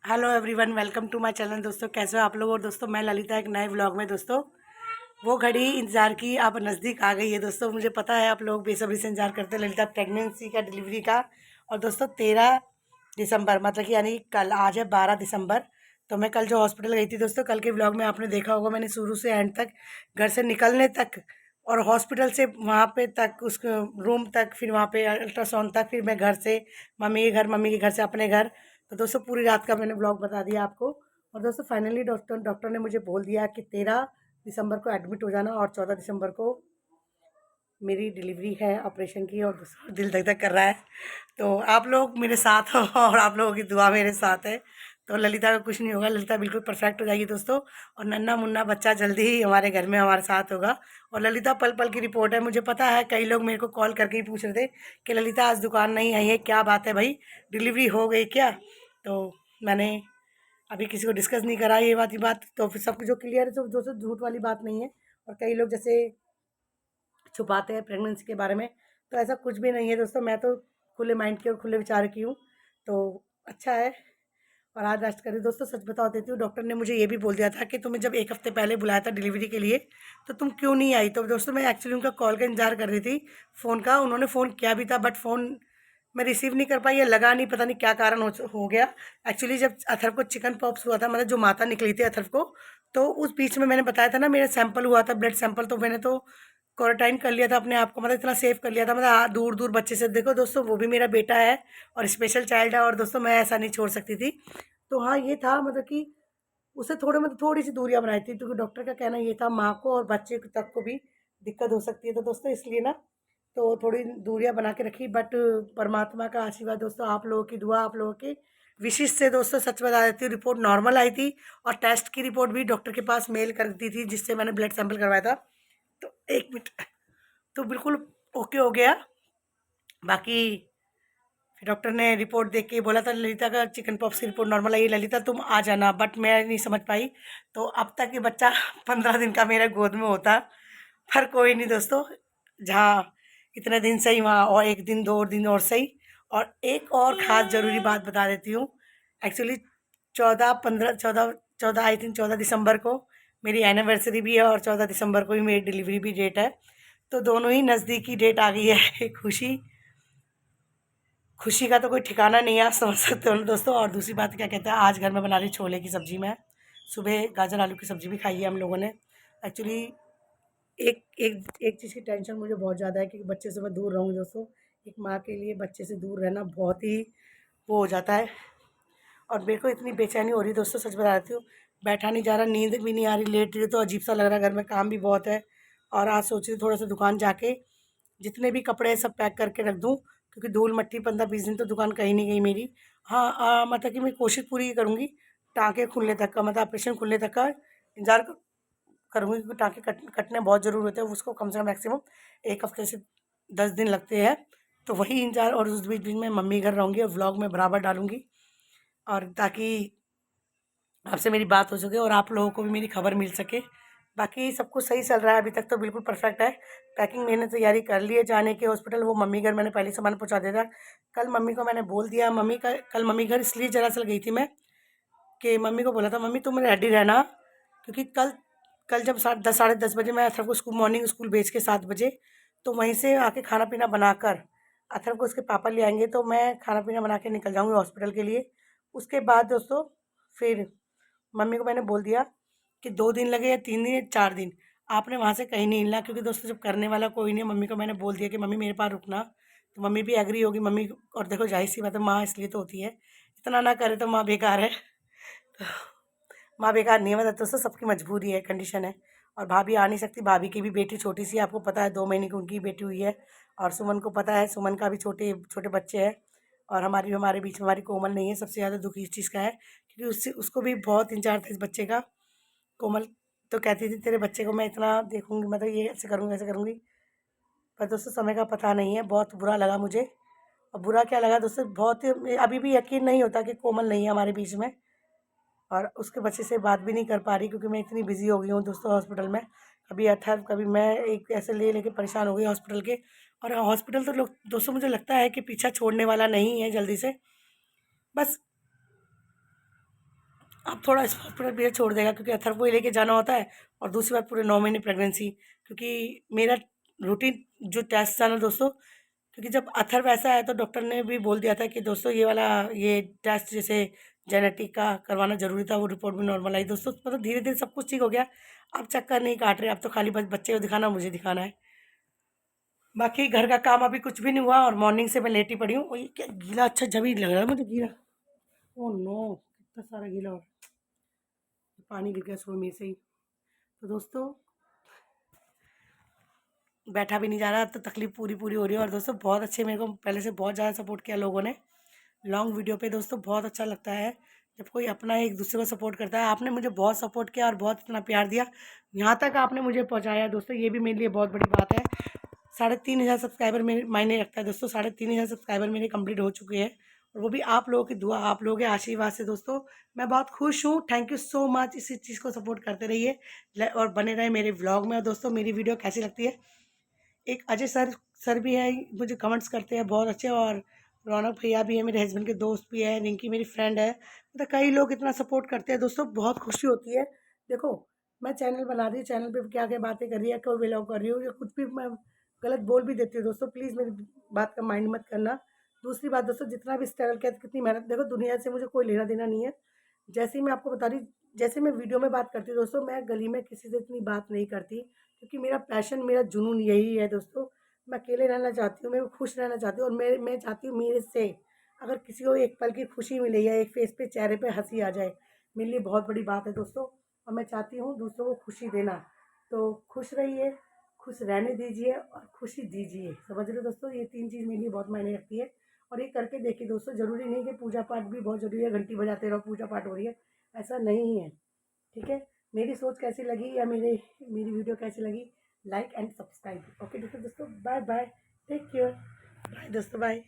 Hello everyone, welcome to my channel. दोस्तों कैसे हो आप लोग। और दोस्तों मैं ललिता एक नए व्लॉग में। दोस्तों वो घड़ी इंतज़ार की अब नज़दीक आ गई है। दोस्तों मुझे पता है आप लोग बेसब्री से इंतजार करते हैं ललिता प्रेगनेंसी का, डिलीवरी का। और दोस्तों 13 दिसंबर मतलब कि यानी कल, आज है 12 दिसंबर। तो मैं कल जो हॉस्पिटल गई थी दोस्तों, कल के व्लॉग में आपने देखा होगा, मैंने शुरू से एंड तक, घर से निकलने तक और हॉस्पिटल से वहाँ पे तक, उस रूम तक, फिर वहाँ पे अल्ट्रासाउंड तक, फिर मैं घर से मम्मी के घर, मम्मी के घर से अपने घर। तो दोस्तों पूरी रात का मैंने ब्लॉग बता दिया आपको। और दोस्तों फाइनली डॉक्टर ने मुझे बोल दिया कि 13 दिसंबर को एडमिट हो जाना और 14 दिसंबर को मेरी डिलीवरी है ऑपरेशन की। और दोस्तों दिल धक धक कर रहा है। तो आप लोग मेरे साथ हो और आप लोगों की दुआ मेरे साथ है। तो ललिता को कुछ नहीं होगा, ललिता बिल्कुल परफेक्ट हो जाएगी दोस्तों। और नन्ना मुन्ना बच्चा जल्दी ही हमारे घर में हमारे साथ होगा। और ललिता पल पल की रिपोर्ट है। मुझे पता है कई लोग मेरे को कॉल करके ही पूछ रहे थे कि ललिता आज दुकान नहीं आई है, क्या बात है भाई, डिलीवरी हो गई क्या। तो मैंने अभी किसी को डिस्कस नहीं करा ये बात। तो फिर सब कुछ जो क्लियर है, तो दोस्तों झूठ वाली बात नहीं है। और कई लोग जैसे छुपाते हैं प्रेगनेंसी के बारे में, तो ऐसा कुछ भी नहीं है दोस्तों। मैं तो खुले माइंड की और खुले विचार की हूँ। तो अच्छा है। और आज रेस्ट करें दोस्तों। सच बता देती हूँ, डॉक्टर ने मुझे ये भी बोल दिया था कि तुम्हें जब एक हफ्ते पहले बुलाया था डिलीवरी के लिए, तो तुम क्यों नहीं आई। तो दोस्तों मैं एक्चुअली उनका कॉल का इंतजार कर रही थी, फ़ोन का। उन्होंने फ़ोन किया भी था बट फ़ोन मैं रिसीव नहीं कर पाई, या लगा नहीं, पता नहीं क्या कारण हो गया। एक्चुअली जब अथर्व को चिकन पॉक्स हुआ था, मतलब जो माता निकली थी अथर्व को, तो उस बीच में मैंने बताया था ना, मेरा सैंपल हुआ था, ब्लड सैंपल। तो मैंने तो क्वारंटाइन कर लिया था अपने आप को, मतलब इतना सेव कर लिया था, मतलब दूर दूर बच्चे से। देखो दोस्तों वो भी मेरा बेटा है और स्पेशल चाइल्ड है, और दोस्तों मैं ऐसा नहीं छोड़ सकती थी। तो हाँ ये था, मतलब कि उससे थोड़े, मतलब थोड़ी सी दूरियां बनाई थी, क्योंकि डॉक्टर का कहना ये था माँ को और बच्चे तक को भी दिक्कत हो सकती है। तो दोस्तों इसलिए ना, तो थोड़ी दूरियां बना के रखी। बट परमात्मा का आशीर्वाद दोस्तों, आप लोगों की दुआ, आप लोगों के विशेष से दोस्तों, सच बता देती हूँ, रिपोर्ट नॉर्मल आई थी। और टेस्ट की रिपोर्ट भी डॉक्टर के पास मेल कर दी थी, जिससे मैंने ब्लड सैंपल करवाया था। तो 1 मिनट, तो बिल्कुल ओके हो गया। बाकी फिर डॉक्टर ने रिपोर्ट देख के बोला था ललिता का चिकन पॉक्स की रिपोर्ट नॉर्मल आई है, ललिता तुम आ जाना। बट मैं नहीं समझ पाई। तो अब तक ये बच्चा 15 दिन का मेरे गोद में होता। पर कोई नहीं दोस्तों, जहाँ इतने दिन सही वहाँ और एक दिन 2 दिन और सही। और एक और ख़ास ज़रूरी बात बता देती हूँ। एक्चुअली 14 आई थिंक 14 दिसंबर को मेरी एनिवर्सरी भी है, और 14 दिसंबर को ही मेरी डिलीवरी भी डेट है। तो दोनों ही नज़दीकी डेट आ गई है। खुशी खुशी का तो कोई ठिकाना नहीं है, आप समझ सकते हो ना दोस्तों। और दूसरी बात क्या कहते हैं, आज घर में बना रही छोले की सब्ज़ी। मैं सुबह गाजर आलू की सब्ज़ी भी खाई है हम लोगों ने। एक्चुअली एक एक एक चीज़ की टेंशन मुझे बहुत ज़्यादा है कि बच्चे से मैं दूर रहूँ दोस्तों। एक माँ के लिए बच्चे से दूर रहना बहुत ही वो हो जाता है। और मेरे को इतनी बेचैनी हो रही है दोस्तों, सच बता देती हूँ। बैठा नहीं जा रहा, नींद भी नहीं आ रही, लेट रही हूँ तो अजीब सा लग रहा है। घर में काम भी बहुत है। और आज सोच रही हूँ थोड़ा सा दुकान जाके जितने भी कपड़े हैं सब पैक करके रख दूँ, क्योंकि धूल मट्टी 15-20 दिन तो दुकान कहीं नहीं गई मेरी। हाँ मतलब कि मैं कोशिश पूरी करूँगी टाँके खुलने तक का, मतलब ऑपरेशन खुलने तक का इंतज़ार करूँगी, क्योंकि टाँके कटने बहुत ज़रूरी होते हैं। उसको कम से कम मैक्सिमम 1 हफ्ते से 10 दिन लगते हैं। तो वही इंतज़ार। और उस बीच बीच में मम्मी घर रहूँगी और व्लॉग में बराबर डालूँगी, और ताकि आपसे मेरी बात हो सके और आप लोगों को भी मेरी खबर मिल सके। बाकी सब कुछ सही चल रहा है, अभी तक तो बिल्कुल परफेक्ट है। पैकिंग मैंने तैयारी कर ली है जाने की हॉस्पिटल। वो मम्मी घर मैंने पहले सामान पहुंचा दिया था। कल मम्मी को मैंने बोल दिया, मम्मी का कल मम्मी घर इसलिए जरा सल गई थी मैं, कि मम्मी को बोला था मम्मी तुम रेडी रहना, क्योंकि कल कल जब 10 साढ़े 10 बजे मैं अथर्व को स्कूल, मॉर्निंग स्कूल भेज के 7 बजे, तो वहीं से आके खाना पीना बनाकर अथर्व को उसके पापा ले आएंगे, तो मैं खाना पीना बना के निकल जाऊँगी हॉस्पिटल के लिए। उसके बाद दोस्तों फिर मम्मी को मैंने बोल दिया कि 2 दिन लगे या 3 दिन या 4 दिन, आपने वहाँ से कहीं नहीं हिलना, क्योंकि दोस्तों जब करने वाला कोई नहीं है। मम्मी को मैंने बोल दिया कि मम्मी मेरे पास रुकना। तो मम्मी भी एग्री होगी मम्मी। और देखो जाहिर सी बात है, माँ इसलिए तो होती है, इतना ना करे तो माँ बेकार है। तो माँ बेकार नहीं है, मतलब दोस्तों सबकी मजबूरी है, कंडीशन है। और भाभी आ नहीं सकती, भाभी की भी बेटी छोटी सी है, आपको पता है 2 महीने की उनकी बेटी हुई है। और सुमन को पता है, सुमन का भी छोटे छोटे बच्चे हैं। और हमारे बीच में हमारी कोमल नहीं है। सबसे ज़्यादा दुखी इस चीज़ का है, क्योंकि उससे उसको भी बहुत इंतजार था इस बच्चे का। कोमल तो कहती थी तेरे बच्चे को मैं इतना देखूंगी, मतलब ये ऐसे करूँगी ऐसे करूँगी। पर दोस्तों समय का पता नहीं है, बहुत बुरा लगा मुझे। और बुरा क्या लगा दोस्तों, बहुत अभी भी यकीन नहीं होता कि कोमल नहीं है हमारे बीच में। और उसके बच्चे से बात भी नहीं कर पा रही, क्योंकि मैं इतनी बिजी हो गई हूँ दोस्तों हॉस्पिटल में। कभी अथर्व, कभी मैं, एक ऐसे ले लेके परेशान हो गई हॉस्पिटल के। और हॉस्पिटल तो लोग दोस्तों मुझे लगता है कि पीछा छोड़ने वाला नहीं है जल्दी से। बस अब थोड़ा स्पॉट पीरियड छोड़ देगा क्योंकि अथर्व को ही लेके जाना होता है, और दूसरी बात पूरे 9 महीने प्रेगनेंसी, क्योंकि मेरा रूटीन जो टेस्ट था ना दोस्तों, क्योंकि जब अथर्व ऐसा है तो डॉक्टर ने भी बोल दिया था कि दोस्तों ये वाला ये टेस्ट जैसे जेनेटिक का करवाना ज़रूरी था, वो रिपोर्ट भी नॉर्मल आई दोस्तों, मतलब धीरे धीरे सब कुछ ठीक हो गया। अब चक्कर नहीं काट रहे, अब तो खाली बस बच्चे को दिखाना, मुझे दिखाना है। बाकी घर का काम अभी कुछ भी नहीं हुआ और मॉर्निंग से मैं लेटी पड़ी हूँ। और ये क्या गीला, अच्छा जमी लग रहा है मुझे गीला। ओह नो, कितना सारा गीला और पानी गिर गया सुबह में से ही। तो दोस्तों बैठा भी नहीं जा रहा, तो तकलीफ पूरी पूरी हो रही है। और दोस्तों बहुत अच्छे, मेरे को पहले से बहुत ज़्यादा सपोर्ट किया लोगों ने लॉन्ग वीडियो पे। दोस्तों बहुत अच्छा लगता है जब कोई अपना एक दूसरे को सपोर्ट करता है। आपने मुझे बहुत सपोर्ट किया और बहुत इतना प्यार दिया, यहाँ तक आपने मुझे पहुँचाया दोस्तों, ये भी मेरे लिए बहुत बड़ी बात है। 3,500 सब्सक्राइबर मेरे मायने रखता है दोस्तों, 3,500 सब्सक्राइबर मेरे कंप्लीट हो चुके हैं, और वो भी आप लोगों की दुआ, आप लोगों के आशीर्वाद से दोस्तों। मैं बहुत खुश हूँ, थैंक यू सो मच। इसी चीज़ को सपोर्ट करते रहिए और बने रहे मेरे व्लॉग में। और दोस्तों मेरी वीडियो कैसी लगती है, एक अजय सर सर भी है, मुझे कमेंट्स करते हैं बहुत अच्छे, और रौनक भैया भी है, मेरे हस्बैंड के दोस्त भी है, रिंकी मेरी फ्रेंड है, मतलब कई लोग इतना सपोर्ट करते हैं दोस्तों, बहुत खुशी होती है। देखो मैं चैनल बना रही हूँ, चैनल पे क्या क्या बातें कर रही है, कोई व्लॉग कर रही हूँ या कुछ भी मैं गलत बोल भी देती हूँ दोस्तों, प्लीज़ मेरी बात का माइंड मत करना। दूसरी बात दोस्तों, जितना भी स्ट्रगल किया, कितनी मेहनत, देखो दुनिया से मुझे कोई लेना देना नहीं है। जैसे ही मैं आपको बता रही, जैसे मैं वीडियो में बात करती हूँ दोस्तों, मैं गली में किसी से इतनी बात नहीं करती, क्योंकि मेरा पैशन, मेरा जुनून यही है दोस्तों। मैं अकेले रहना चाहती हूँ, मैं खुश रहना चाहती हूँ, और मैं चाहती हूँ मेरे से अगर किसी को एक पल की खुशी मिले या एक फेस पे, चेहरे पे हंसी आ जाए, मेरे लिए बहुत बड़ी बात है दोस्तों। और मैं चाहती हूँ दूसरों को खुशी देना। तो खुश रहिए, खुश रहने दीजिए और खुशी दीजिए, समझ रहे हो दोस्तों, ये 3 चीज़ मेरे लिए बहुत मायने रखती है। और ये करके देखिए दोस्तों, ज़रूरी नहीं कि पूजा पाठ भी बहुत ज़रूरी है, घंटी बजाते रहो पूजा पाठ हो रही है, ऐसा नहीं है। ठीक है, मेरी सोच कैसी लगी या मेरी वीडियो कैसी लगी, लाइक एंड सब्सक्राइब। ओके दोस्तों, bye bye, take care, bye दोस्तों, बाय।